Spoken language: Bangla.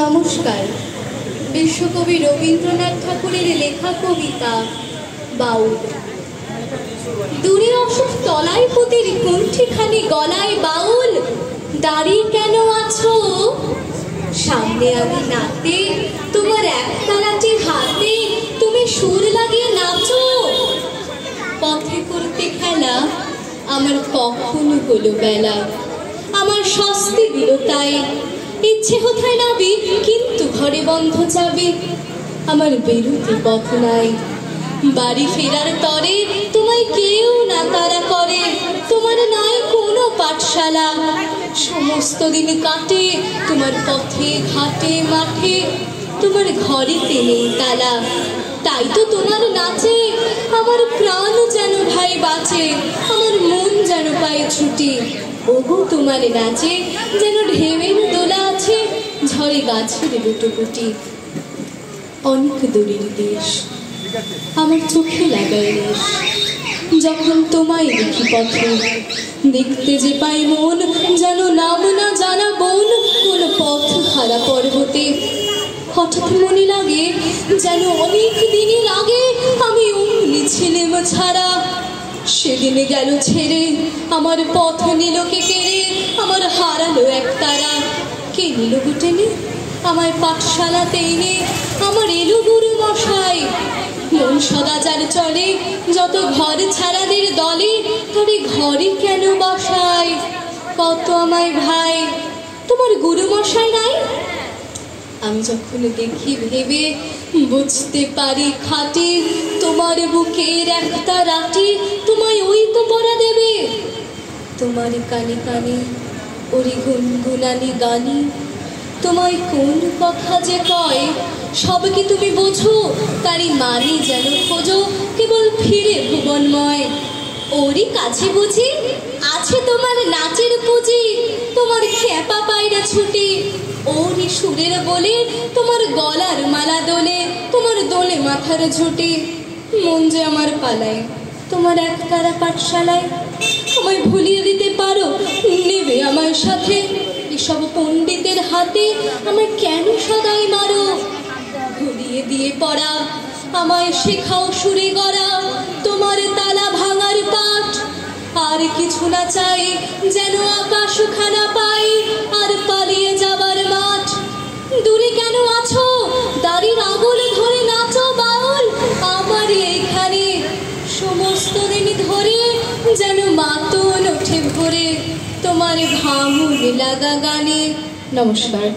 নমস্কার। বিশ্বকবি রবীন্দ্রনাথ ঠাকুরের লেখা কবিতা বাউল। দূরে অশোক তলায় পুতির কুণ্ঠিখানি গলায় বাউল, দাঁড়িয়ে কেন আছো? সামনে আমি নাতে, তোমার একতালাটি হাতে, তুমি সুর লাগিয়ে নাচো। পথে করতে খেলা আমার কখনো হলো বেলা, আমার শাস্তি দিল তাই। ইচ্ছে কোথায় নাবি, কিন্তু ঘরে বন্ধ যাবে, আমার বেরুতে পথ নাই। বাড়ি ফেরার তরে তোমায় কেউ না তাড়া করে, তোমার নাই কোনো পাঠশালা। সমস্ত দিন কাটে তোমার পথে ঘাটে মাঠে, তোমার ঘরেতে নেই তালা। তাই তো তোমার নাচে আমার প্রাণ যেন ভাই বাঁচে, আমার মন যেন পায় ছুটি। ওগো তোমার নাচে যেন ঢেউয়ের দোলা আছে, ঝড়ে গাছের লুটোপুটি। অনেক দূরের দেশ আমার চোখে লাগায় রেশ, যখন তোমায় দেখি পথে, দেখতে যে পাই মন যেন নাম না জানা বন কোন পথ হারা পর্বতে। হঠাৎ মনে লাগে যেন অনেক দিনই লাগে আমি অমনি ছিলাম ছাড়া। সেদিন গেল ছেড়ে আমার পথ নিল কে কেড়ে, আমার হারালো এক তারা। কে নিল গুটেনে আমায় পাঠশালাতে এনে, আমার এলো গুরু মশাই। মন সদা যার চলে যত ঘর ছাড়াদের দলে, তবে ঘরে কেন বসাই? কত আমায় ভাই, তোমার গুরু মশাই নাই? আমি যখন দেখি ভেবে বুঝতে পারি খাটে, তোমার বুকের একটা রাটি তোমায় ওই তো পড়া দেবে। তোমার কানে কানে ওরে গুনগুনানি গানি, তোমায় কোন কথা যে কয় সব কি তুমি বোঝো? তারই মানে যেন খোঁজো কেবল ফিরে ভুবনময়। ওরই কাছে বুঝি আছে তোমার নাচের পুঁজি, তোমার খেপা পায়রা ছুটি। ওরই সুরের বলে তোমার গলার মালা দোলে, তোমার দোলে মাথার ঝুটি। মন যে আমার পালায় তোমার একতারা পাঠশালায়, আমায় ভুলিয়ে দিতে পারো নেবে আমার সাথে। এসব পণ্ডিতের হাতে আমায় কেন সদাই মারো? ভুলিয়ে দিয়ে পড়া আমায় শেখাও সুরে গড়া, তোমার তালা ভাঙার পাঠ। আর কিছু না চাই যেন আকাশ খানা পাই, আর পালিয়ে যাবার মাঠ। দূরে কেন আছো, দাড়ির আঙুল ধরে নাচো বাউল আমার এইখানে। সমস্ত দিন ধরে যেন মাতন ওঠে ভরে, তোমার ভাঙুন লাগা গানে। নমস্কার।